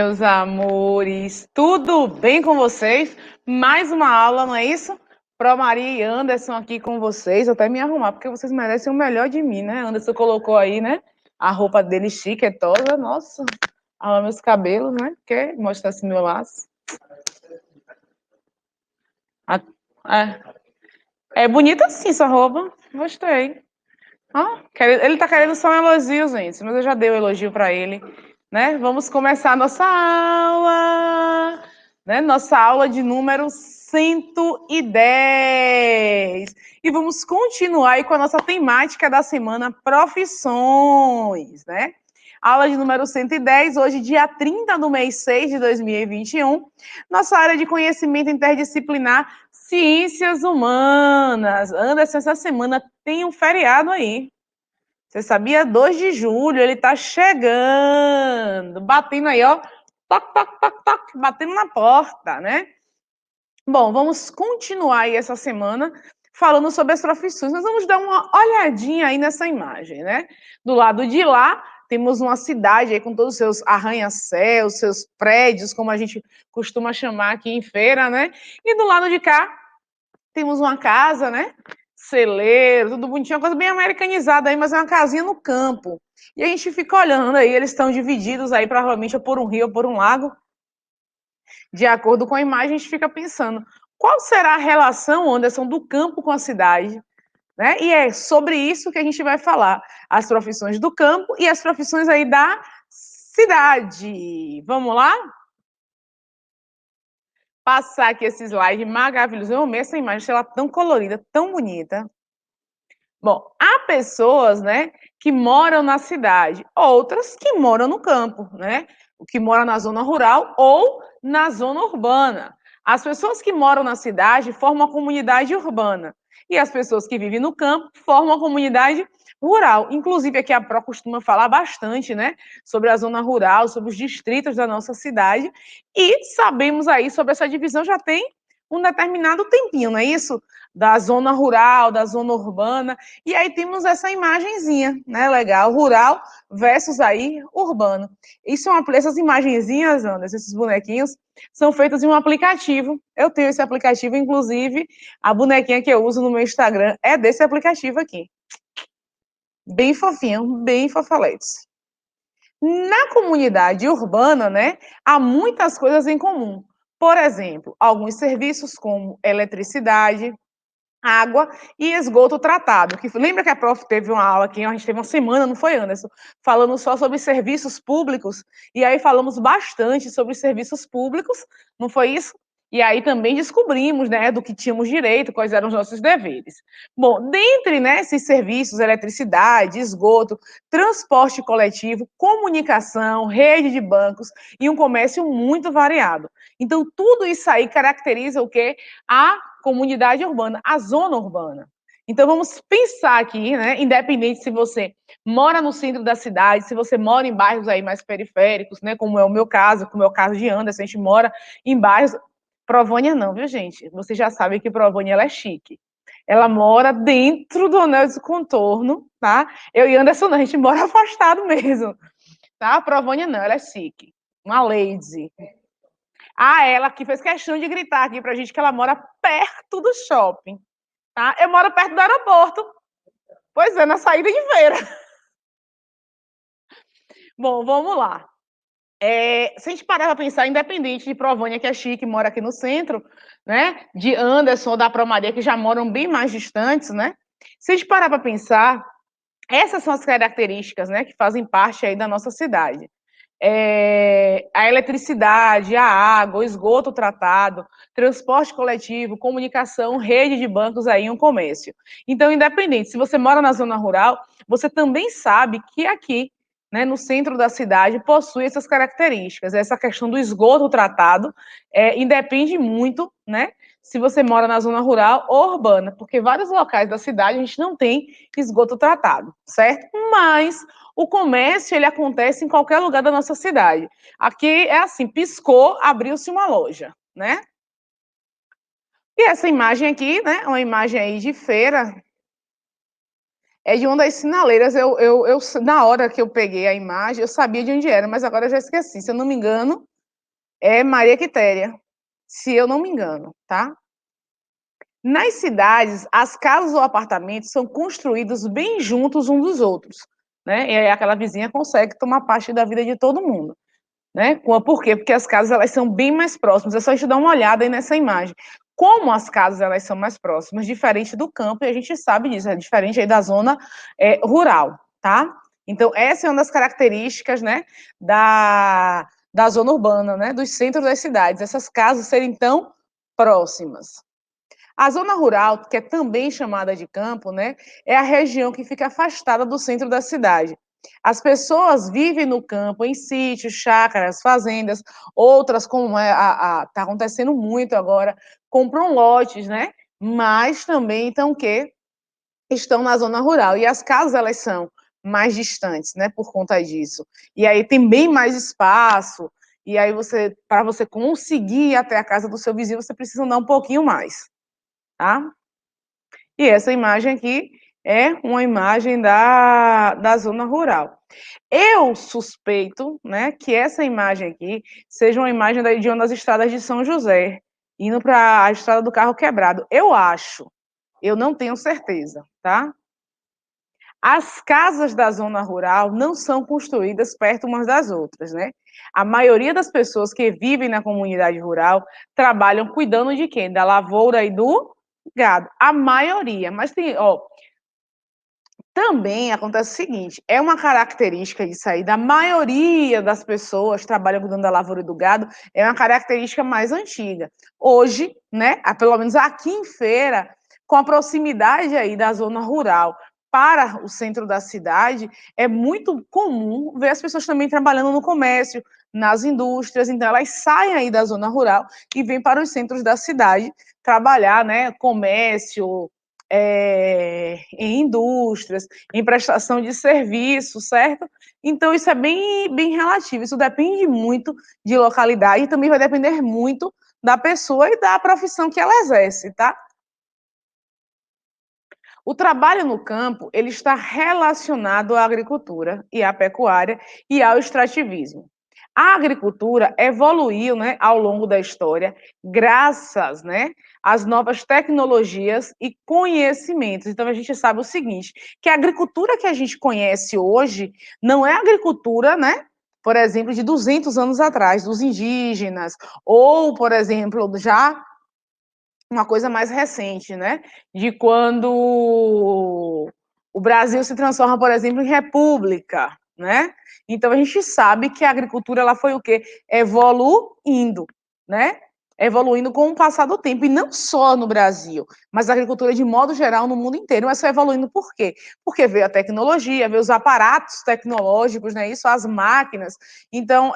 meus amores, tudo bem com vocês? Mais uma aula, não é isso? Pro Maria e Anderson aqui com vocês, até me arrumar, porque vocês merecem o melhor de mim, né? Anderson colocou aí, né? A roupa dele chiquetosa, nossa, olha meus cabelos, né? Quer mostrar esse meu laço? Ah, é bonita sim essa roupa, gostei. Ah, ele tá querendo só um elogio, gente, mas eu já dei o elogio para ele, né? Vamos começar a nossa aula, né? Nossa aula de número 110. E vamos continuar aí com a nossa temática da semana, profissões, né? Aula de número 110, hoje, dia 30 do mês 6 de 2021. Nossa área de conhecimento interdisciplinar, ciências humanas. Anderson, essa semana tem um feriado aí. Você sabia? 2 de julho, ele tá chegando, batendo aí, ó, toc, toc, toc, toc, batendo na porta, né? Bom, vamos continuar aí essa semana falando sobre as profissões. Nós vamos dar uma olhadinha aí nessa imagem, né? Do lado de lá, temos uma cidade aí com todos os seus arranha-céus, seus prédios, como a gente costuma chamar aqui em feira, né? E do lado de cá, temos uma casa, né? Celeiro, tudo bonitinho, uma coisa bem americanizada aí, mas é uma casinha no campo. E a gente fica olhando aí, eles estão divididos aí, provavelmente, ou por um rio ou por um lago. De acordo com a imagem, a gente fica pensando, qual será a relação, Anderson, do campo com a cidade? Né? E é sobre isso que a gente vai falar, as profissões do campo e as profissões aí da cidade. Vamos lá? Passar aqui esse slide maravilhoso. Eu amei essa imagem, ela tão colorida, tão bonita. Bom, há pessoas, né, que moram na cidade, outras que moram no campo, né? O que mora na zona rural ou na zona urbana. As pessoas que moram na cidade formam a comunidade urbana e as pessoas que vivem no campo formam a comunidade rural. Inclusive aqui a Pro costuma falar bastante, né, sobre a zona rural, sobre os distritos da nossa cidade e sabemos aí sobre essa divisão já tem um determinado tempinho, não é isso? Da zona rural, da zona urbana, e aí temos essa imagenzinha, né, legal, rural versus aí urbano. Essas imagenzinhas, Anderson, esses bonequinhos, são feitos em um aplicativo. Eu tenho esse aplicativo, inclusive, a bonequinha que eu uso no meu Instagram é desse aplicativo aqui. Bem fofinho, bem fofaletes. Na comunidade urbana, né, há muitas coisas em comum. Por exemplo, alguns serviços como eletricidade, água e esgoto tratado. Lembra que a prof teve uma aula aqui, a gente teve uma semana, não foi, Anderson? Falando só sobre serviços públicos, e aí falamos bastante sobre serviços públicos, não foi isso? E aí também descobrimos, né, do que tínhamos direito, quais eram os nossos deveres. Bom, dentre, né, esses serviços, eletricidade, esgoto, transporte coletivo, comunicação, rede de bancos e um comércio muito variado. Então, tudo isso aí caracteriza o quê? A comunidade urbana, a zona urbana. Então, vamos pensar aqui, né, independente se você mora no centro da cidade, se você mora em bairros aí mais periféricos, né, como é o meu caso, como é o caso de Anderson, a gente mora em bairros. Provônia não, viu, gente? Vocês já sabem que Provônia ela é chique. Ela mora dentro do anel de contorno, tá? Eu e Anderson, não, a gente mora afastado mesmo, tá? Provônia não, ela é chique. Uma lady. Ah, ela que fez questão de gritar aqui pra gente que ela mora perto do shopping, tá? Eu moro perto do aeroporto. Pois é, na saída de feira. Bom, vamos lá. Se a gente parar para pensar, independente de Provânia, que é chique, mora aqui no centro, né? De Anderson ou da Promaria, que já moram bem mais distantes, né? Se a gente parar para pensar, essas são as características, né, que fazem parte aí da nossa cidade. A eletricidade, a água, o esgoto tratado, transporte coletivo, comunicação, rede de bancos aí, um comércio. Então, independente, se você mora na zona rural, você também sabe que aqui, né, no centro da cidade, possui essas características. Essa questão do esgoto tratado independe muito, né, se você mora na zona rural ou urbana, porque vários locais da cidade a gente não tem esgoto tratado, certo? Mas o comércio, ele acontece em qualquer lugar da nossa cidade. Aqui é assim, piscou, abriu-se uma loja, né? E essa imagem aqui, né, uma imagem aí de feira, é de uma das sinaleiras. Na hora que eu peguei a imagem, eu sabia de onde era, mas agora eu já esqueci. Se eu não me engano, É Maria Quitéria, se eu não me engano, tá? Nas cidades, as casas ou apartamentos são construídos bem juntos uns dos outros, né? E aí aquela vizinha consegue tomar parte da vida de todo mundo, né? Por quê? Porque as casas elas são bem mais próximas. É só a gente dar uma olhada aí nessa imagem. Como as casas elas são mais próximas, diferente do campo, e a gente sabe disso, é diferente aí da zona rural, tá? Então, essa é uma das características, né, da zona urbana, né, dos centros das cidades, essas casas serem tão próximas. A zona rural, que é também chamada de campo, né, é a região que fica afastada do centro da cidade. As pessoas vivem no campo, em sítios, chácaras, fazendas, outras, como está acontecendo muito agora, compram lotes, né? Mas também então que estão na zona rural. E as casas elas são mais distantes, né? Por conta disso. E aí tem bem mais espaço. E aí para você conseguir ir até a casa do seu vizinho, você precisa andar um pouquinho mais, tá? E essa imagem aqui é uma imagem da zona rural. Eu suspeito, né, que essa imagem aqui seja uma imagem de uma das estradas de São José, indo para a estrada do Carro Quebrado. Eu acho, eu não tenho certeza, tá? As casas da zona rural não são construídas perto umas das outras, né? A maioria das pessoas que vivem na comunidade rural trabalham cuidando de quem? Da lavoura e do gado. A maioria, mas tem, ó, também acontece o seguinte, é uma característica disso aí, da maioria das pessoas que trabalham cuidando da lavoura e do gado, é uma característica mais antiga. Hoje, né, pelo menos aqui em Feira, com a proximidade aí da zona rural para o centro da cidade, é muito comum ver as pessoas também trabalhando no comércio, nas indústrias, então elas saem aí da zona rural e vêm para os centros da cidade trabalhar, né, comércio, em indústrias, em prestação de serviço, certo? Então, isso é bem relativo, isso depende muito de localidade e também vai depender muito da pessoa e da profissão que ela exerce, tá? O trabalho no campo, ele está relacionado à agricultura e à pecuária e ao extrativismo. A agricultura evoluiu, né, ao longo da história, graças, né, às novas tecnologias e conhecimentos. Então a gente sabe o seguinte, que a agricultura que a gente conhece hoje não é a agricultura, né, por exemplo, de 200 anos atrás, dos indígenas, ou, por exemplo, já uma coisa mais recente, né? De quando o Brasil se transforma, por exemplo, em república, né? Então a gente sabe que a agricultura ela foi o quê? Evoluindo, né? Evoluindo com o passar do tempo, e não só no Brasil, mas a agricultura de modo geral no mundo inteiro. Mas só evoluindo por quê? Porque veio a tecnologia, veio os aparatos tecnológicos, né? Isso, as máquinas. Então,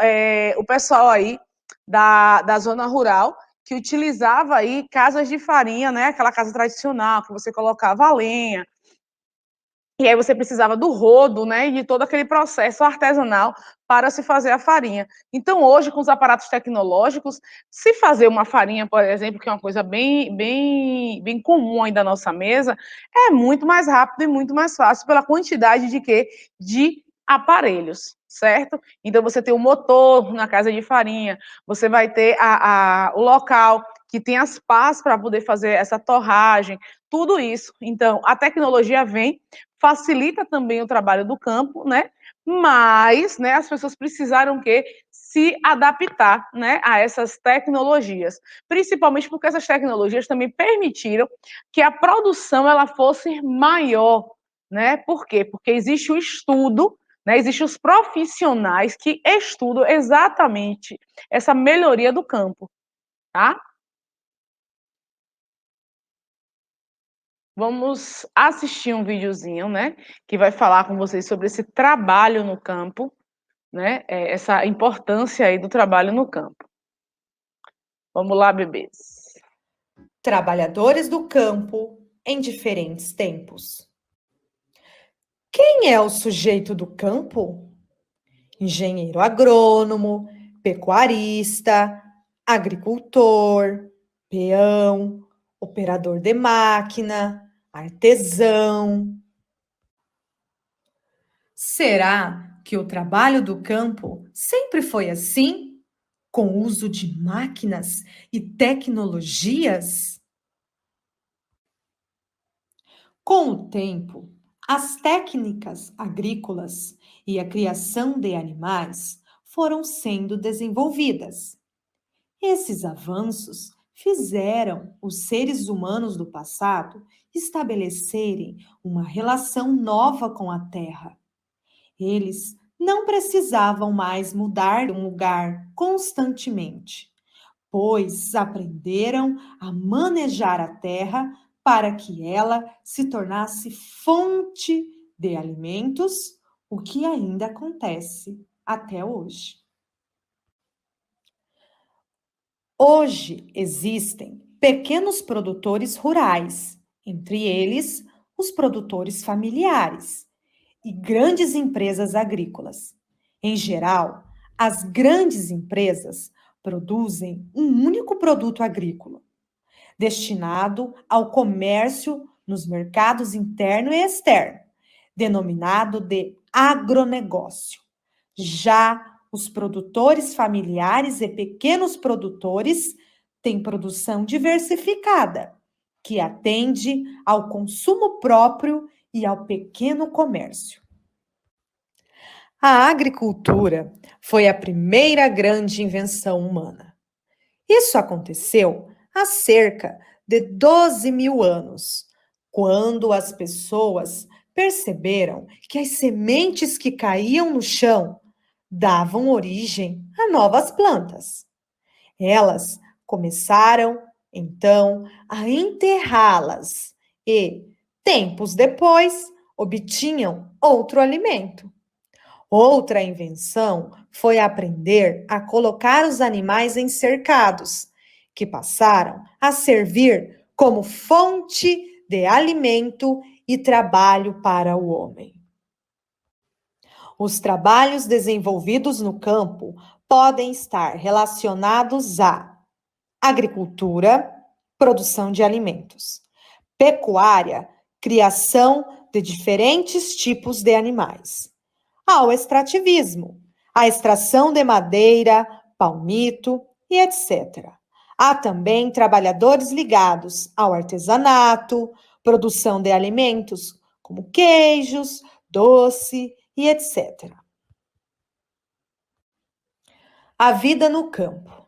o pessoal aí da zona rural que utilizava aí casas de farinha, né? Aquela casa tradicional que você colocava a lenha. E aí você precisava do rodo, né? E de todo aquele processo artesanal para se fazer a farinha. Então, hoje, com os aparatos tecnológicos, se fazer uma farinha, por exemplo, que é uma coisa bem comum aí da nossa mesa, é muito mais rápido e muito mais fácil pela quantidade de quê? De aparelhos, certo? Então, você tem o motor na casa de farinha, você vai ter o local que tem as pás para poder fazer essa torragem, tudo isso. Então, a tecnologia vem, facilita também o trabalho do campo, né? Mas, né, as pessoas precisaram que se adaptar, né, a essas tecnologias, principalmente porque essas tecnologias também permitiram que a produção ela fosse maior, né? Por quê? Porque existe o estudo, né? Existem os profissionais que estudam exatamente essa melhoria do campo, tá? Vamos assistir um videozinho, né, que vai falar com vocês sobre esse trabalho no campo, né, essa importância aí do trabalho no campo. Vamos lá, bebês. Trabalhadores do campo em diferentes tempos. Quem é o sujeito do campo? Engenheiro agrônomo, pecuarista, agricultor, peão, operador de máquina, artesão. Será que o trabalho do campo sempre foi assim? com o uso de máquinas e tecnologias? Com o tempo, as técnicas agrícolas e a criação de animais foram sendo desenvolvidas. Esses avanços fizeram os seres humanos do passado estabelecerem uma relação nova com a Terra. Eles não precisavam mais mudar de um lugar constantemente, pois aprenderam a manejar a terra para que ela se tornasse fonte de alimentos, o que ainda acontece até hoje. Hoje existem pequenos produtores rurais, entre eles os produtores familiares e grandes empresas agrícolas. Em geral, as grandes empresas produzem um único produto agrícola, destinado ao comércio nos mercados interno e externo, denominado de agronegócio. Já os produtores familiares e pequenos produtores têm produção diversificada, que atende ao consumo próprio e ao pequeno comércio. A agricultura foi a primeira grande invenção humana. Isso aconteceu há cerca de 12 mil anos, quando as pessoas perceberam que as sementes que caíam no chão davam origem a novas plantas. Elas começaram, então, a enterrá-las e, tempos depois, obtinham outro alimento. Outra invenção foi aprender a colocar os animais em cercados, que passaram a servir como fonte de alimento e trabalho para o homem. Os trabalhos desenvolvidos no campo podem estar relacionados à agricultura, produção de alimentos, pecuária, criação de diferentes tipos de animais, ao extrativismo, a extração de madeira, palmito e etc. Há também trabalhadores ligados ao artesanato, produção de alimentos como queijos, doce e etc. A vida no campo.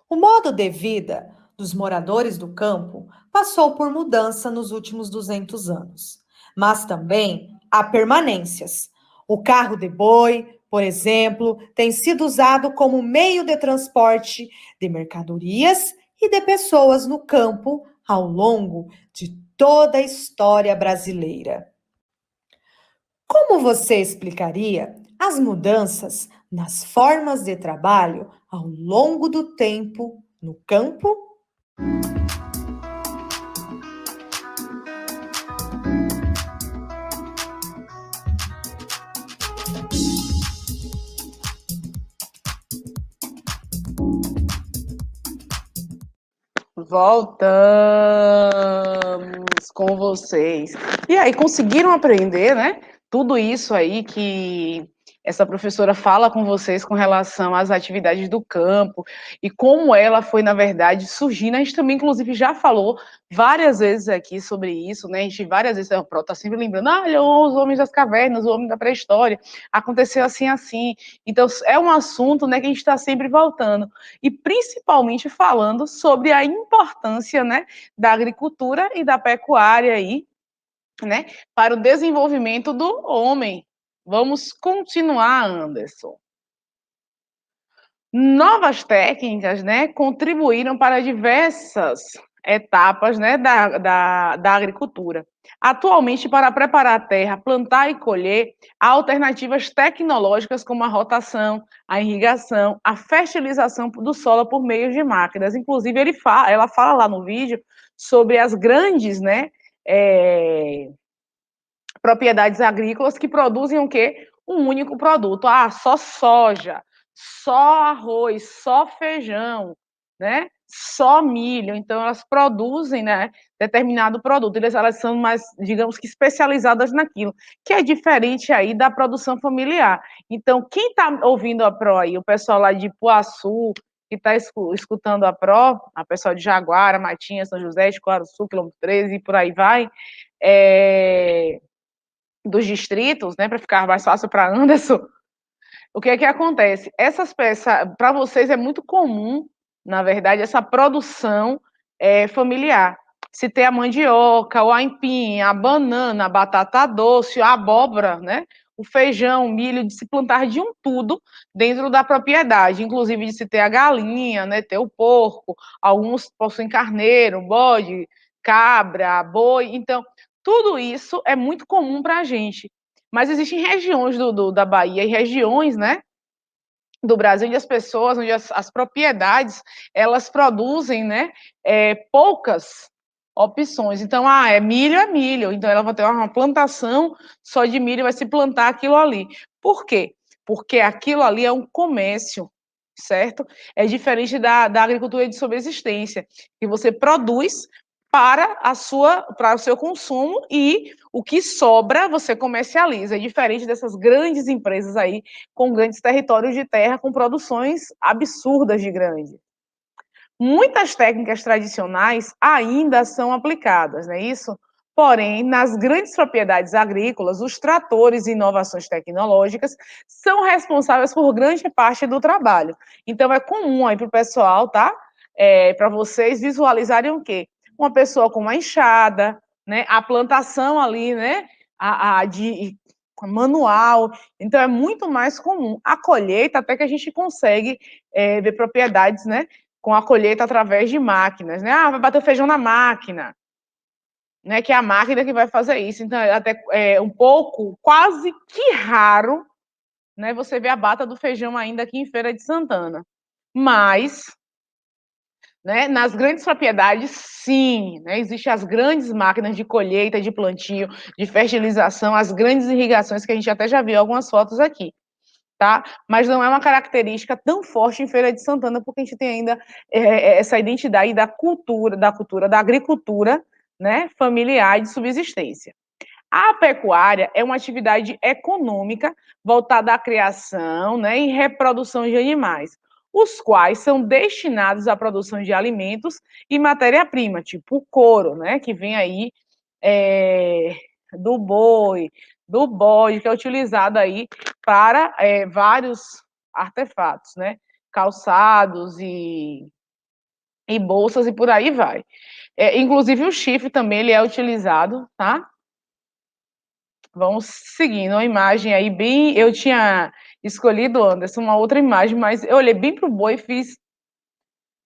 O modo de vida dos moradores do campo passou por mudança nos últimos 200 anos, mas também há permanências. O carro de boi, por exemplo, tem sido usado como meio de transporte de mercadorias e de pessoas no campo ao longo de toda a história brasileira. Como você explicaria as mudanças nas formas de trabalho ao longo do tempo no campo? Voltamos com vocês. E aí, conseguiram aprender, né? Tudo isso aí que essa professora fala com vocês com relação às atividades do campo e como ela foi, na verdade, surgindo. A gente também, inclusive, já falou várias vezes aqui sobre isso, né? A gente várias vezes, o Pro está sempre lembrando, os homens das cavernas, o homem da pré-história, aconteceu assim, assim. Então, é um assunto, né, que a gente está sempre voltando. E principalmente falando sobre a importância, né, da agricultura e da pecuária aí, né, para o desenvolvimento do homem. Vamos continuar, Anderson. Novas técnicas, né, contribuíram para diversas etapas, né, da agricultura. Atualmente, para preparar a terra, plantar e colher, há alternativas tecnológicas como a rotação, a irrigação, a fertilização do solo por meio de máquinas. Inclusive, ela fala lá no vídeo sobre as grandes, né, propriedades agrícolas que produzem o quê? Um único produto. Só soja, só arroz, só feijão, né? Só milho. Então, elas produzem, né, determinado produto. Elas são mais, digamos que, especializadas naquilo, que é diferente aí da produção familiar. Então, quem está ouvindo a Pro aí, o pessoal lá de Ipuaçu, que está escutando a Pro, a pessoal de Jaguara, Matinha, São José, de Sul, quilômetro 13 e por aí vai, dos distritos, né, para ficar mais fácil para Anderson, o que é que acontece? Essas peças, para vocês é muito comum, na verdade, essa produção familiar. Se tem a mandioca, o aipim, a banana, a batata doce, a abóbora, né? O feijão, o milho, de se plantar de um tudo dentro da propriedade, inclusive de se ter a galinha, né? Ter o porco, alguns possuem carneiro, bode, cabra, boi. Então, tudo isso é muito comum para a gente. Mas existem regiões da Bahia e regiões, né, do Brasil onde as pessoas, onde as propriedades, elas produzem, né, poucas opções. Então, é milho. Então, ela vai ter uma plantação só de milho, vai se plantar aquilo ali. Por quê? Porque aquilo ali é um comércio, certo? É diferente da agricultura de subsistência, que você produz para o seu consumo e o que sobra você comercializa. É diferente dessas grandes empresas aí com grandes territórios de terra com produções absurdas de grande. Muitas técnicas tradicionais ainda são aplicadas, não é isso? Porém, nas grandes propriedades agrícolas, os tratores e inovações tecnológicas são responsáveis por grande parte do trabalho. Então, é comum aí para o pessoal, tá? Para vocês visualizarem o quê? Uma pessoa com uma enxada, né? A plantação ali, né? De manual. Então, é muito mais comum. A colheita, até que a gente consegue ver propriedades, né? Com a colheita através de máquinas, né? Vai bater o feijão na máquina, né? Que é a máquina que vai fazer isso. Então, até um pouco, quase que raro, né? Você vê a bata do feijão ainda aqui em Feira de Santana. Mas, né, nas grandes propriedades, sim, né? Existem as grandes máquinas de colheita, de plantio, de fertilização, as grandes irrigações que a gente até já viu algumas fotos aqui. Tá? Mas não é uma característica tão forte em Feira de Santana, porque a gente tem ainda essa identidade da cultura, da agricultura, né, familiar de subsistência. A pecuária é uma atividade econômica voltada à criação, né, e reprodução de animais, os quais são destinados à produção de alimentos e matéria-prima, tipo o couro, né, que vem aí do boi, do bode, que é utilizado aí para vários artefatos, né? Calçados e bolsas e por aí vai. Inclusive o chifre também ele é utilizado, tá? Vamos seguindo a imagem aí bem. Eu tinha escolhido, Anderson, uma outra imagem, mas eu olhei bem para o boi e fiz.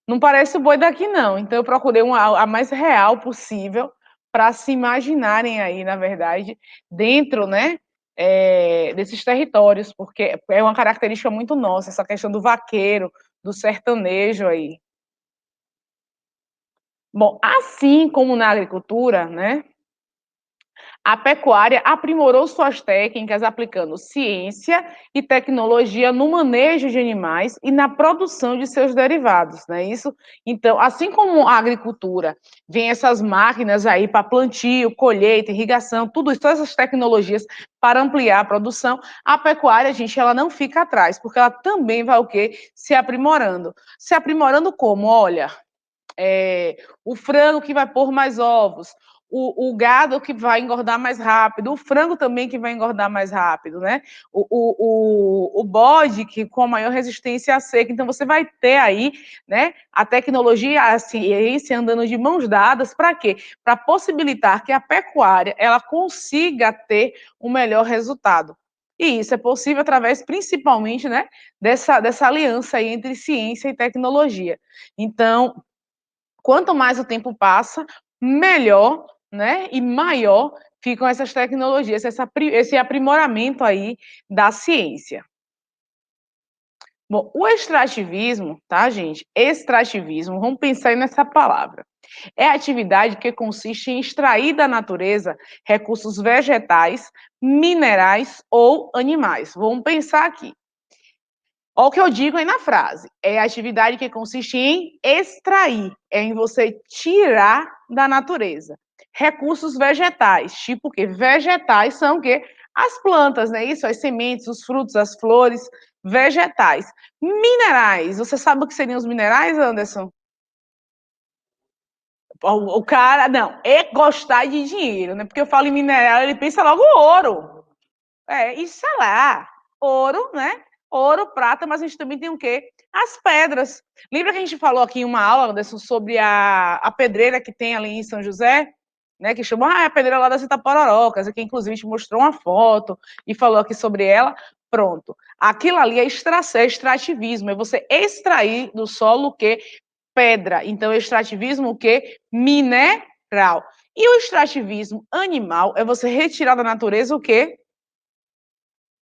Não parece o boi daqui, não. Então eu procurei a mais real possível para se imaginarem aí, na verdade, dentro, né, desses territórios, porque é uma característica muito nossa, essa questão do vaqueiro, do sertanejo aí. Bom, assim como na agricultura, né, a pecuária aprimorou suas técnicas aplicando ciência e tecnologia no manejo de animais e na produção de seus derivados, não é isso? Então, assim como a agricultura vem essas máquinas aí para plantio, colheita, irrigação, tudo isso, todas essas tecnologias para ampliar a produção, a pecuária, gente, ela não fica atrás, porque ela também vai o quê? Se aprimorando. Se aprimorando como? Olha, o frango que vai pôr mais ovos, o gado que vai engordar mais rápido, o frango também que vai engordar mais rápido, né? O bode que com a maior resistência à seca. Então, você vai ter aí, né, a tecnologia, a ciência andando de mãos dadas, para quê? Para possibilitar que a pecuária ela consiga ter um melhor resultado. E isso é possível através, principalmente, né, dessa aliança aí entre ciência e tecnologia. Então, quanto mais o tempo passa, melhor, né, e maior ficam essas tecnologias, esse aprimoramento aí da ciência. Bom, o extrativismo, tá, gente? Extrativismo, vamos pensar aí nessa palavra. É a atividade que consiste em extrair da natureza recursos vegetais, minerais ou animais. Vamos pensar aqui. Olha o que eu digo aí na frase. É a atividade que consiste em extrair, é em você tirar da natureza. Recursos vegetais, tipo o quê? Vegetais são o quê? As plantas, né? Isso, as sementes, os frutos, as flores, vegetais. Minerais, você sabe o que seriam os minerais, Anderson? O cara, não, é gostar de dinheiro, né? Porque eu falo em mineral, ele pensa logo ouro. E sei lá, ouro, né? Ouro, prata, mas a gente também tem o quê? As pedras. Lembra que a gente falou aqui em uma aula, Anderson, sobre a pedreira que tem ali em São José? Né, que chamou a pedreira lá das Itapororocas, que inclusive a gente mostrou uma foto e falou aqui sobre ela. Pronto. Aquilo ali é extrativismo, é você extrair do solo o quê? Pedra. Então, extrativismo o quê? Mineral. E o extrativismo animal é você retirar da natureza o quê?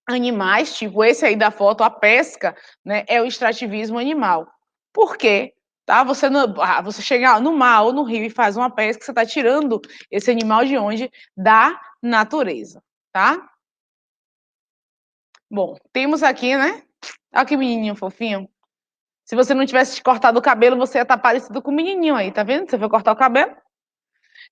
Animais, tipo esse aí da foto, a pesca, né, é o extrativismo animal. Por quê? Tá? Você chega no mar ou no rio e faz uma pesca, você está tirando esse animal de onde? Da natureza, tá? Bom, temos aqui, né? Olha que menininho fofinho. Se você não tivesse cortado o cabelo, você ia estar parecido com o menininho aí, tá vendo? Você foi cortar o cabelo?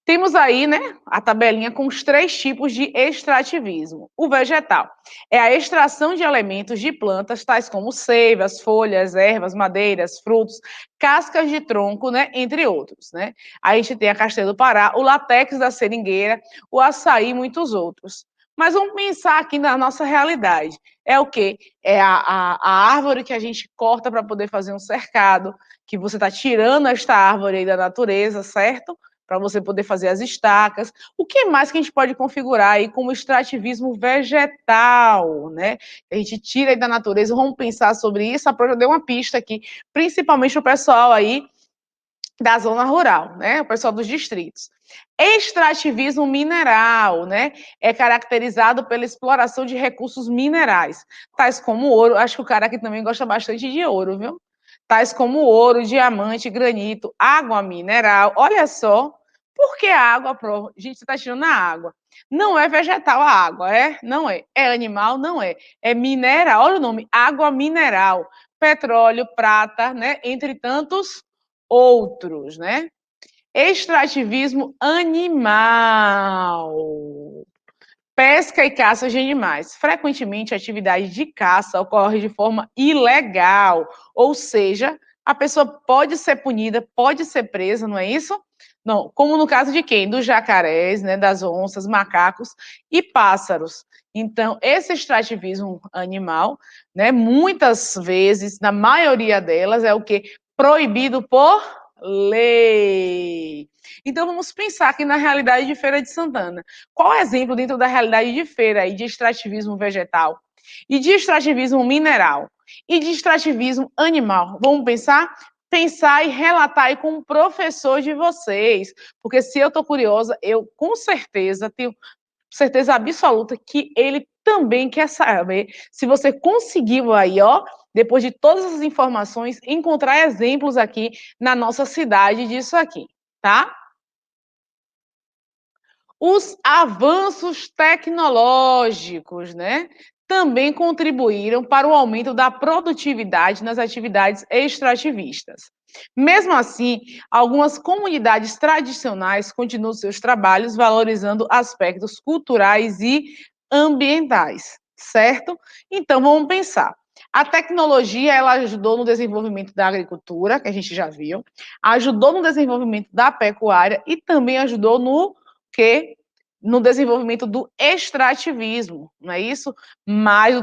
Temos aí, né, a tabelinha com os 3 tipos de extrativismo. O vegetal é a extração de elementos de plantas, tais como seivas, folhas, ervas, madeiras, frutos, cascas de tronco, né, entre outros, né? Aí a gente tem a castanha do Pará, o látex da seringueira, o açaí e muitos outros. Mas vamos pensar aqui na nossa realidade. É o quê? É a árvore que a gente corta para poder fazer um cercado, que você está tirando esta árvore aí da natureza, certo? Para você poder fazer as estacas. O que mais que a gente pode configurar aí como extrativismo vegetal, né? A gente tira aí da natureza, vamos pensar sobre isso. A Pro deu uma pista aqui, principalmente o pessoal aí da zona rural, né? O pessoal dos distritos. Extrativismo mineral, né? É caracterizado pela exploração de recursos minerais, tais como ouro. Acho que o cara aqui também gosta bastante de ouro, viu? Tais como ouro, diamante, granito, água mineral. Olha só, por que a água? Gente, você está tirando a água. Não é vegetal a água, é? Não é. É animal? Não é. É mineral. Olha o nome, água mineral. Petróleo, prata, né? Entre tantos outros, né? Extrativismo animal. Pesca e caça de animais. Frequentemente, a atividade de caça ocorre de forma ilegal, ou seja, a pessoa pode ser punida, pode ser presa, não é isso? Não, como no caso de quem? Dos jacarés, né, das onças, macacos e pássaros. Então, esse extrativismo animal, né, muitas vezes, na maioria delas, é o que? Proibido por lei. Então, vamos pensar aqui na realidade de Feira de Santana. Qual é o exemplo dentro da realidade de feira aí de extrativismo vegetal? E de extrativismo mineral? E de extrativismo animal? Vamos pensar? Pensar e relatar aí com o professor de vocês. Porque se eu estou curiosa, eu com certeza tenho certeza absoluta que ele também quer saber se você conseguiu aí, ó, depois de todas essas informações, encontrar exemplos aqui na nossa cidade disso aqui, tá? Os avanços tecnológicos, né, também contribuíram para o aumento da produtividade nas atividades extrativistas. Mesmo assim, algumas comunidades tradicionais continuam seus trabalhos valorizando aspectos culturais e ambientais, certo? Então vamos pensar. A tecnologia ela ajudou no desenvolvimento da agricultura, que a gente já viu, ajudou no desenvolvimento da pecuária e também ajudou no que no desenvolvimento do extrativismo, não é isso? Mas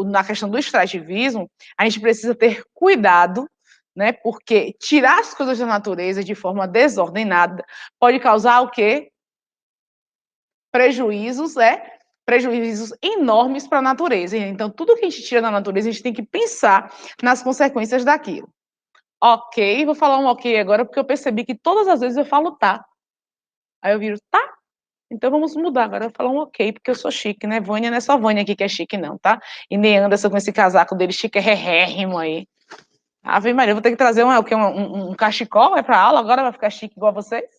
na questão do extrativismo, a gente precisa ter cuidado, né? Porque tirar as coisas da natureza de forma desordenada pode causar o quê? Prejuízos, prejuízos enormes para a natureza. Então, tudo que a gente tira da natureza, a gente tem que pensar nas consequências daquilo. Ok, vou falar um ok agora, porque eu percebi que todas as vezes eu falo tá. Aí eu viro tá. Então vamos mudar agora, eu vou falar um ok, porque eu sou chique, né? Vânia não é só Vânia aqui que é chique, não, tá? E nem Anderson com esse casaco dele chique-rérrimo aí. Ave Maria, eu vou ter que trazer um cachecol para aula, agora vai ficar chique igual vocês?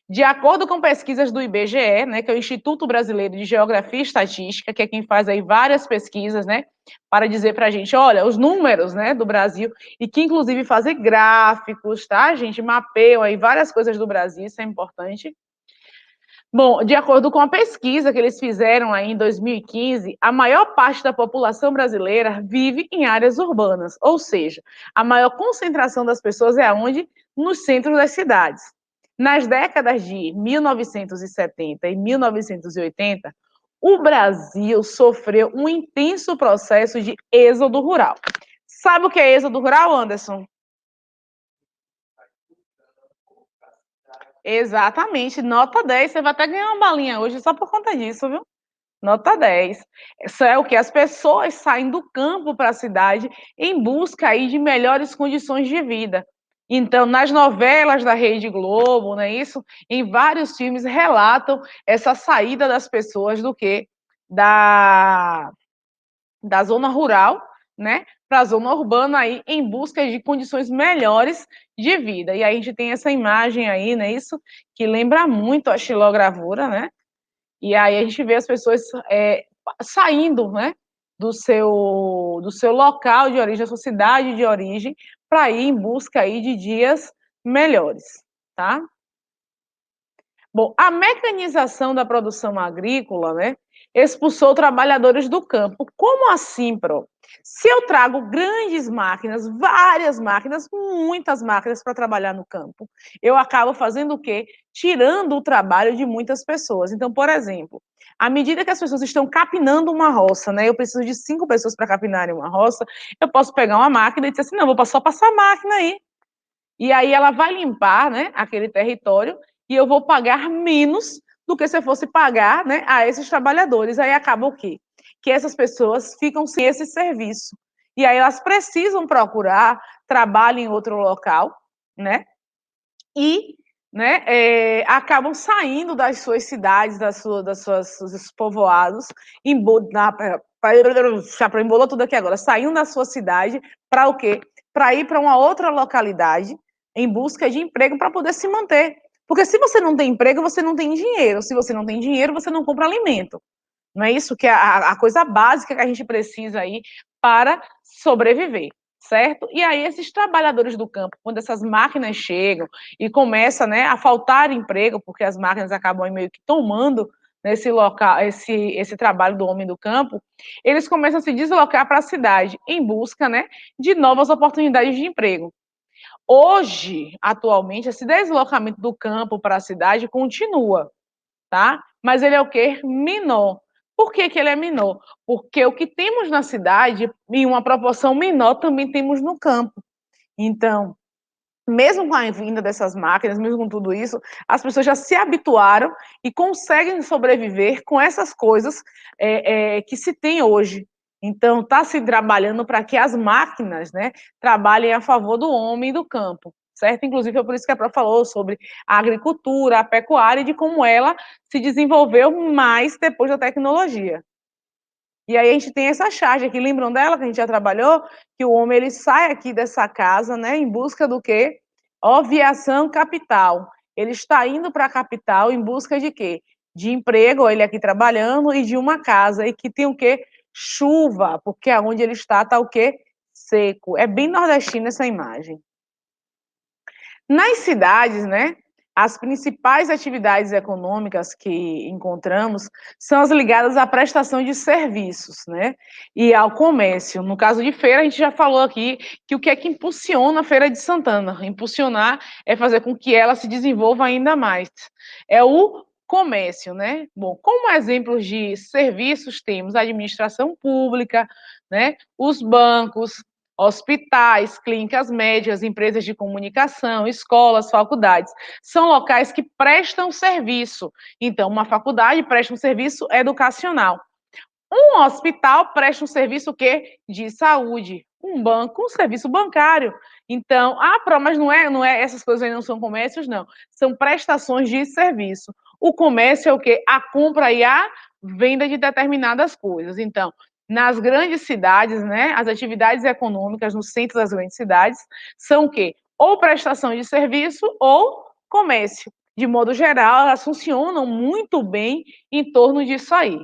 De acordo com pesquisas do IBGE, né, que é o Instituto Brasileiro de Geografia e Estatística, que é quem faz aí várias pesquisas, né, para dizer para a gente, olha, os números, né, do Brasil, e que inclusive fazem gráficos, tá, gente, mapeiam aí várias coisas do Brasil, isso é importante. Bom, de acordo com a pesquisa que eles fizeram aí em 2015, a maior parte da população brasileira vive em áreas urbanas, ou seja, a maior concentração das pessoas é aonde? Nos centros das cidades. Nas décadas de 1970 e 1980, o Brasil sofreu um intenso processo de êxodo rural. Sabe o que é êxodo rural, Anderson? Exatamente, nota 10. Você vai até ganhar uma balinha hoje só por conta disso, viu? Nota 10. Isso é o que? As pessoas saem do campo para a cidade em busca aí de melhores condições de vida. Então, nas novelas da Rede Globo, não é isso? Em vários filmes relatam essa saída das pessoas do quê? Da, da zona rural, né? Para a zona urbana aí em busca de condições melhores de vida. E aí a gente tem essa imagem aí, né? Isso que lembra muito a xilogravura, né? E aí a gente vê as pessoas saindo, né, do seu local de origem, da sua cidade de origem, para ir em busca aí de dias melhores, tá? Bom, a mecanização da produção agrícola, né, expulsou trabalhadores do campo. Como assim, Pro? Se eu trago grandes máquinas, várias máquinas, muitas máquinas para trabalhar no campo, eu acabo fazendo o quê? Tirando o trabalho de muitas pessoas. Então, por exemplo, à medida que as pessoas estão capinando uma roça, né? Eu preciso de 5 pessoas para capinarem uma roça, eu posso pegar uma máquina e dizer assim, não, vou só passar a máquina aí. E aí ela vai limpar, né, aquele território e eu vou pagar menos do que se eu fosse pagar, né, a esses trabalhadores. Aí acaba o quê? Que essas pessoas ficam sem esse serviço. E aí elas precisam procurar trabalho em outro local, né? E acabam saindo das suas cidades, dos povoados, embolou tudo aqui agora, saindo da sua cidade para o quê? Para ir para uma outra localidade em busca de emprego para poder se manter. Porque se você não tem emprego, você não tem dinheiro. Se você não tem dinheiro, você não compra alimento. Não é isso que é a coisa básica que a gente precisa aí para sobreviver, certo? E aí esses trabalhadores do campo, quando essas máquinas chegam e começa, né, a faltar emprego, porque as máquinas acabam aí meio que tomando nesse local, esse trabalho do homem do campo, eles começam a se deslocar para a cidade em busca, né, de novas oportunidades de emprego. Hoje, atualmente, esse deslocamento do campo para a cidade continua, tá? Mas ele é o quê? Menor. Por que que ele é menor? Porque o que temos na cidade, em uma proporção menor, também temos no campo. Então, mesmo com a vinda dessas máquinas, mesmo com tudo isso, as pessoas já se habituaram e conseguem sobreviver com essas coisas que se tem hoje. Então, está se trabalhando para que as máquinas, né, trabalhem a favor do homem e do campo, certo? Inclusive, é por isso que a Pró falou sobre a agricultura, a pecuária e de como ela se desenvolveu mais depois da tecnologia. E aí a gente tem essa charge aqui, lembram dela que a gente já trabalhou? Que o homem ele sai aqui dessa casa, né, em busca do quê? Oviação capital. Ele está indo para a capital em busca de quê? De emprego, ele aqui trabalhando, e de uma casa, e que tem o quê? Chuva, porque aonde ele está o quê? Seco. É bem nordestina essa imagem. Nas cidades, né, as principais atividades econômicas que encontramos são as ligadas à prestação de serviços, né, e ao comércio. No caso de feira, a gente já falou aqui que o que é que impulsiona a Feira de Santana? Impulsionar é fazer com que ela se desenvolva ainda mais. É o comércio, né? Bom, como exemplos de serviços temos a administração pública, né, os bancos, hospitais, clínicas médicas, empresas de comunicação, escolas, faculdades. São locais que prestam serviço. Então, uma faculdade presta um serviço educacional. Um hospital presta um serviço o quê? De saúde. Um banco, um serviço bancário. Então, mas não é, essas coisas aí não são comércios, não. São prestações de serviço. O comércio é o quê? A compra e a venda de determinadas coisas. Então, nas grandes cidades, né, as atividades econômicas no centro das grandes cidades são o quê? Ou prestação de serviço ou comércio. De modo geral, elas funcionam muito bem em torno disso aí.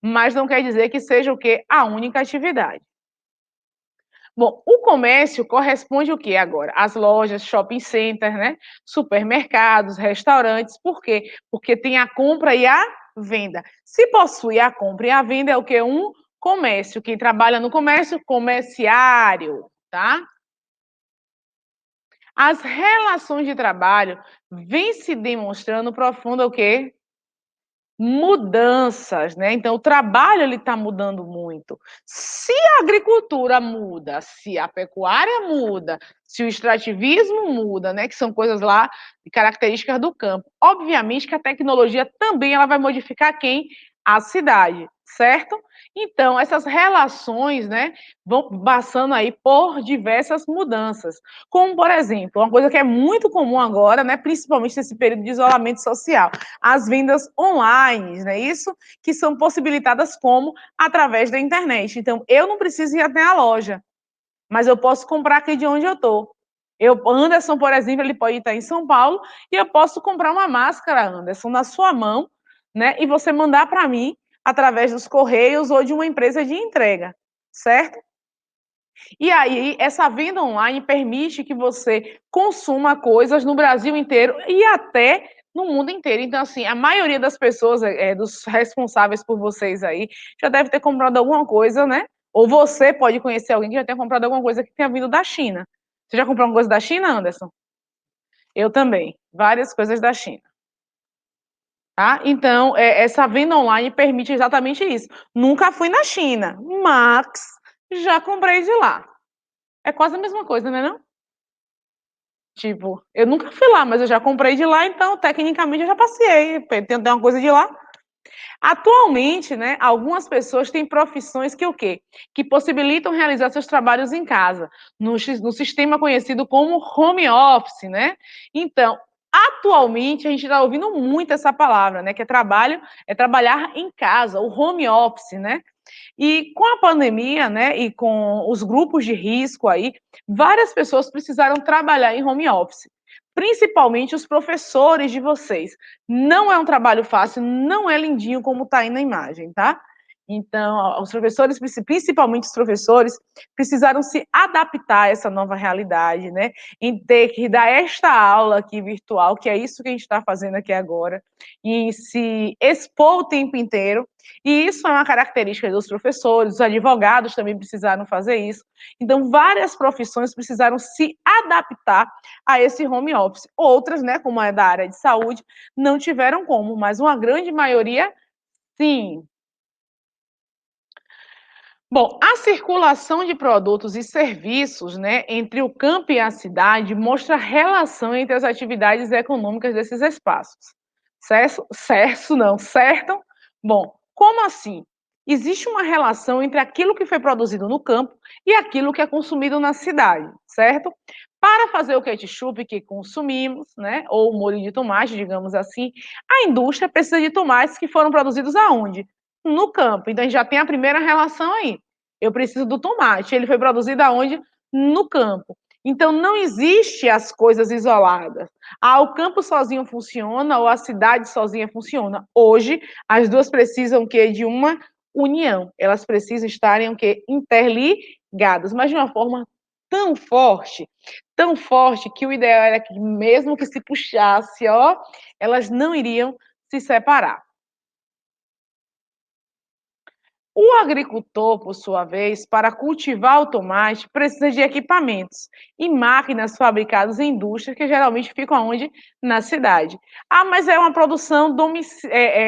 Mas não quer dizer que seja o quê? A única atividade. Bom, o comércio corresponde o quê agora? As lojas, shopping center, né? Supermercados, restaurantes. Por quê? Porque tem a compra e a venda. Se possui a compra e a venda, é o quê? Um comércio. Quem trabalha no comércio, comerciário, tá? As relações de trabalho vêm se demonstrando profunda o quê? Mudanças, né? Então, o trabalho ele está mudando muito. Se a agricultura muda, se a pecuária muda, se o extrativismo muda, né? Que são coisas lá de características do campo. Obviamente que a tecnologia também ela vai modificar quem? A cidade, certo? Então, essas relações, né, vão passando aí por diversas mudanças. Como, por exemplo, uma coisa que é muito comum agora, né, principalmente nesse período de isolamento social, as vendas online, né? Isso que são possibilitadas como através da internet. Então, eu não preciso ir até a loja, mas eu posso comprar aqui de onde eu estou. Anderson, por exemplo, ele pode estar em São Paulo e eu posso comprar uma máscara, Anderson, na sua mão, né? E você mandar para mim através dos correios ou de uma empresa de entrega, certo? E aí, essa venda online permite que você consuma coisas no Brasil inteiro e até no mundo inteiro. Então, assim, a maioria das pessoas, dos responsáveis por vocês aí, já deve ter comprado alguma coisa, né? Ou você pode conhecer alguém que já tenha comprado alguma coisa que tenha vindo da China. Você já comprou alguma coisa da China, Anderson? Eu também. Várias coisas da China. Tá? Então, essa venda online permite exatamente isso. Nunca fui na China, mas já comprei de lá. É quase a mesma coisa, né, não? Tipo, eu nunca fui lá, mas eu já comprei de lá, então tecnicamente eu já passei, tem uma coisa de lá. Atualmente, né, algumas pessoas têm profissões que o quê? Que possibilitam realizar seus trabalhos em casa, no sistema conhecido como home office, né? Então, atualmente a gente está ouvindo muito essa palavra, né? Que é trabalhar em casa, o home office, né? E com a pandemia, né, e com os grupos de risco aí, várias pessoas precisaram trabalhar em home office, principalmente os professores de vocês. Não é um trabalho fácil, não é lindinho como está aí na imagem, tá? Então, os professores, principalmente os professores, precisaram se adaptar a essa nova realidade, né? Em ter que dar esta aula aqui virtual, que é isso que a gente está fazendo aqui agora, e se expor o tempo inteiro. E isso é uma característica dos professores, os advogados também precisaram fazer isso. Então, várias profissões precisaram se adaptar a esse home office. Outras, né, como é da área de saúde, não tiveram como, mas uma grande maioria, sim. Bom, a circulação de produtos e serviços, né, entre o campo e a cidade mostra a relação entre as atividades econômicas desses espaços. Certo? Certo, não, certo? Bom, como assim? Existe uma relação entre aquilo que foi produzido no campo e aquilo que é consumido na cidade, certo? Para fazer o ketchup que consumimos, né, ou o molho de tomate, digamos assim, a indústria precisa de tomates que foram produzidos aonde? No campo. Então, a gente já tem a primeira relação aí. Eu preciso do tomate. Ele foi produzido aonde? No campo. Então, não existe as coisas isoladas. Ah, o campo sozinho funciona ou a cidade sozinha funciona. Hoje, as duas precisam que de uma união. Elas precisam estarem o quê? Interligadas, mas de uma forma tão forte que o ideal era que mesmo que se puxasse, ó, elas não iriam se separar. O agricultor, por sua vez, para cultivar o tomate, precisa de equipamentos e máquinas fabricadas em indústrias que geralmente ficam onde? Na cidade. Ah, mas é uma produção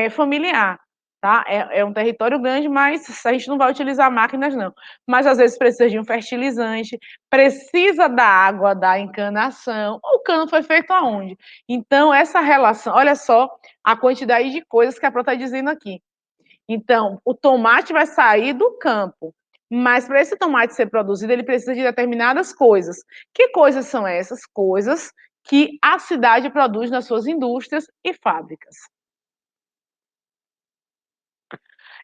familiar, tá? É um território grande, mas a gente não vai utilizar máquinas, não. Mas às vezes precisa de um fertilizante, precisa da água da encanação. O cano foi feito aonde? Então, essa relação, olha só a quantidade de coisas que a Pro está dizendo aqui. Então, o tomate vai sair do campo, mas para esse tomate ser produzido, ele precisa de determinadas coisas. Que coisas são essas? Coisas que a cidade produz nas suas indústrias e fábricas.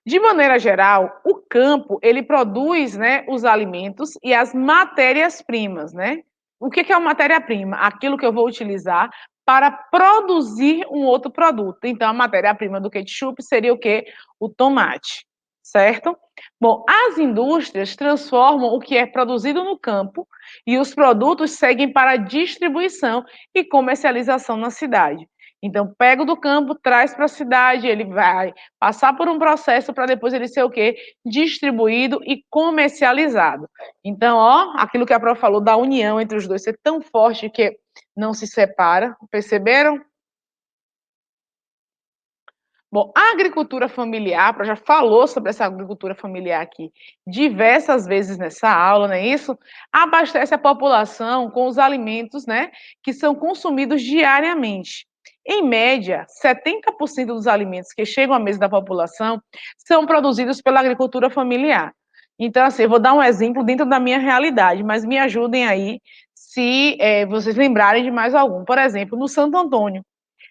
De maneira geral, o campo ele produz, né, os alimentos e as matérias-primas, né? O que é uma matéria-prima? Aquilo que eu vou utilizar para produzir um outro produto. Então, a matéria-prima do ketchup seria o quê? O tomate, certo? Bom, as indústrias transformam o que é produzido no campo e os produtos seguem para distribuição e comercialização na cidade. Então, pega do campo, traz para a cidade, ele vai passar por um processo para depois ele ser o quê? Distribuído e comercializado. Então, ó, aquilo que a Pró falou da união entre os dois ser tão forte que não se separa, perceberam? Bom, a agricultura familiar, a Pro já falou sobre essa agricultura familiar aqui diversas vezes nessa aula, não é isso? Abastece a população com os alimentos, né, que são consumidos diariamente. Em média, 70% dos alimentos que chegam à mesa da população são produzidos pela agricultura familiar. Então, assim, eu vou dar um exemplo dentro da minha realidade, mas me ajudem aí se vocês lembrarem de mais algum. Por exemplo, no Santo Antônio,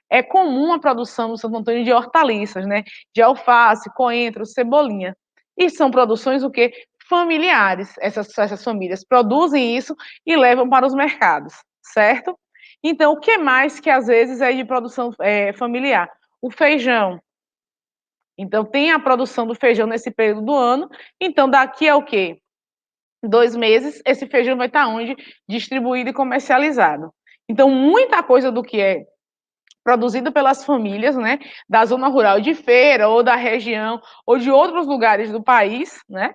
é comum a produção no Santo Antônio de hortaliças, né? De alface, coentro, cebolinha. E são produções o quê? Familiares. Essas famílias produzem isso e levam para os mercados, certo? Então, o que mais que às vezes é de produção familiar? O feijão. Então, tem a produção do feijão nesse período do ano. Então, daqui a o quê? 2 meses, esse feijão vai estar onde? Distribuído e comercializado. Então, muita coisa do que é produzido pelas famílias, né, da zona rural de Feira ou da região ou de outros lugares do país, né,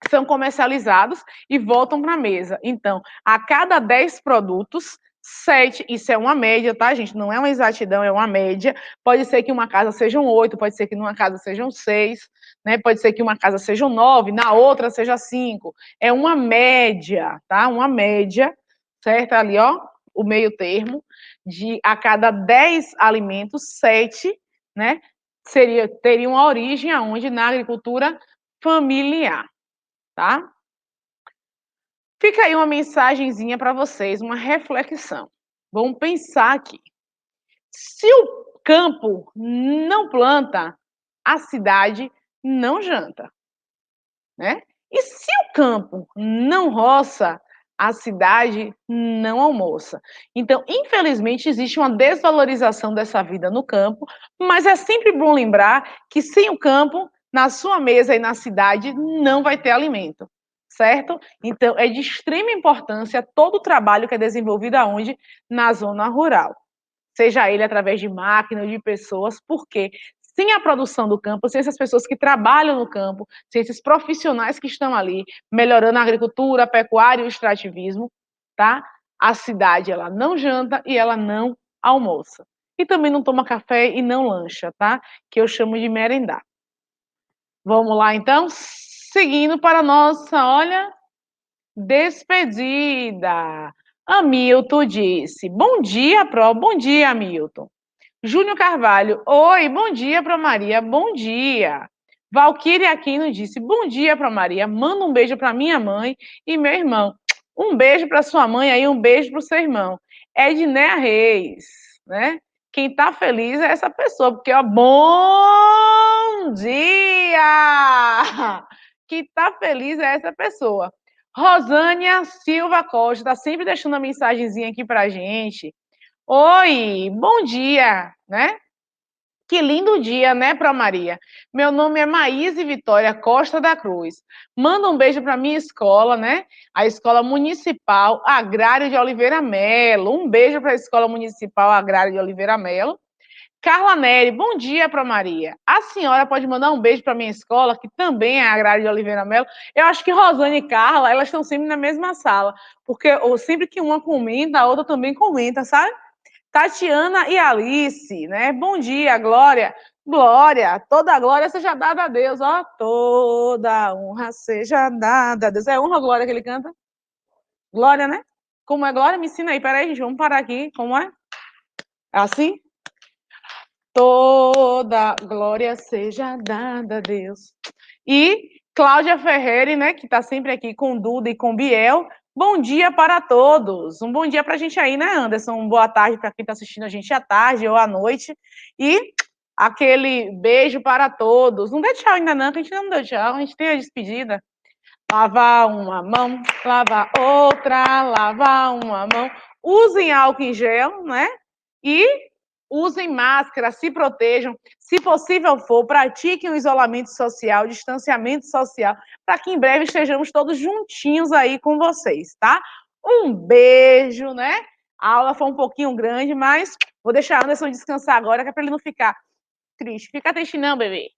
são comercializados e voltam para a mesa. Então, a cada 10 produtos, 7, isso é uma média, tá, gente? Não é uma exatidão, é uma média. Pode ser que uma casa sejam 8, pode ser que numa casa sejam 6, né? Pode ser que uma casa sejam 9, na outra seja 5. É uma média, tá? Uma média, certo? Ali, ó, o meio termo, de a cada 10 alimentos, 7, né? Teriam a origem aonde? Na agricultura familiar. Tá? Fica aí uma mensagenzinha para vocês, uma reflexão. Vamos pensar aqui. Se o campo não planta, a cidade não janta, né? E se o campo não roça, a cidade não almoça. Então, infelizmente, existe uma desvalorização dessa vida no campo, mas é sempre bom lembrar que sem o campo, na sua mesa e na cidade, não vai ter alimento, certo? Então, é de extrema importância todo o trabalho que é desenvolvido aonde? Na zona rural. Seja ele através de máquinas, de pessoas, porque sem a produção do campo, sem essas pessoas que trabalham no campo, sem esses profissionais que estão ali melhorando a agricultura, a pecuária e o extrativismo, tá? A cidade ela não janta e ela não almoça. E também não toma café e não lancha, tá? Que eu chamo de merendar. Vamos lá então, seguindo para a nossa, olha, despedida. Hamilton disse: "Bom dia, Pro. Bom dia, Hamilton." Júnior Carvalho, oi, bom dia para Maria, bom dia. Valquíria Aquino disse, bom dia para Maria, manda um beijo para minha mãe e meu irmão. Um beijo para sua mãe aí, um beijo para o seu irmão. Ednéa Reis, né? Quem tá feliz é essa pessoa, porque, ó, bom dia! Quem tá feliz é essa pessoa. Rosânia Silva Costa, tá sempre deixando a mensagenzinha aqui pra gente. Oi, bom dia, né? Que lindo dia, né, Pro Maria? Meu nome é Maíse Vitória Costa da Cruz. Manda um beijo para minha escola, né? A Escola Municipal Agrário de Oliveira Melo. Um beijo para a Escola Municipal Agrário de Oliveira Melo. Carla Nery, bom dia, Pro Maria. A senhora pode mandar um beijo para minha escola, que também é Agrário de Oliveira Melo. Eu acho que Rosane e Carla, elas estão sempre na mesma sala, porque sempre que uma comenta, a outra também comenta, sabe? Tatiana e Alice, né? Bom dia, Glória. Glória, toda a glória seja dada a Deus, ó. Toda honra seja dada a Deus. É honra, Glória, que ele canta? Glória, né? Como é Glória? Me ensina aí, peraí, gente, vamos parar aqui. Como é? É assim? Toda glória seja dada a Deus. E Cláudia Ferreira, né, que está sempre aqui com Duda e com Biel. Bom dia para todos. Um bom dia para a gente aí, né, Anderson? Boa tarde para quem está assistindo a gente à tarde ou à noite. E aquele beijo para todos. Não deu tchau ainda não, que a gente não deu tchau, a gente tem a despedida. Lavar uma mão, lavar outra, lavar uma mão. Usem álcool em gel, né? E usem máscara, se protejam, se possível for, pratiquem o isolamento social, o distanciamento social, para que em breve estejamos todos juntinhos aí com vocês, tá? Um beijo, né? A aula foi um pouquinho grande, mas vou deixar a Anderson descansar agora, que é para ele não ficar triste. Fica triste não, bebê.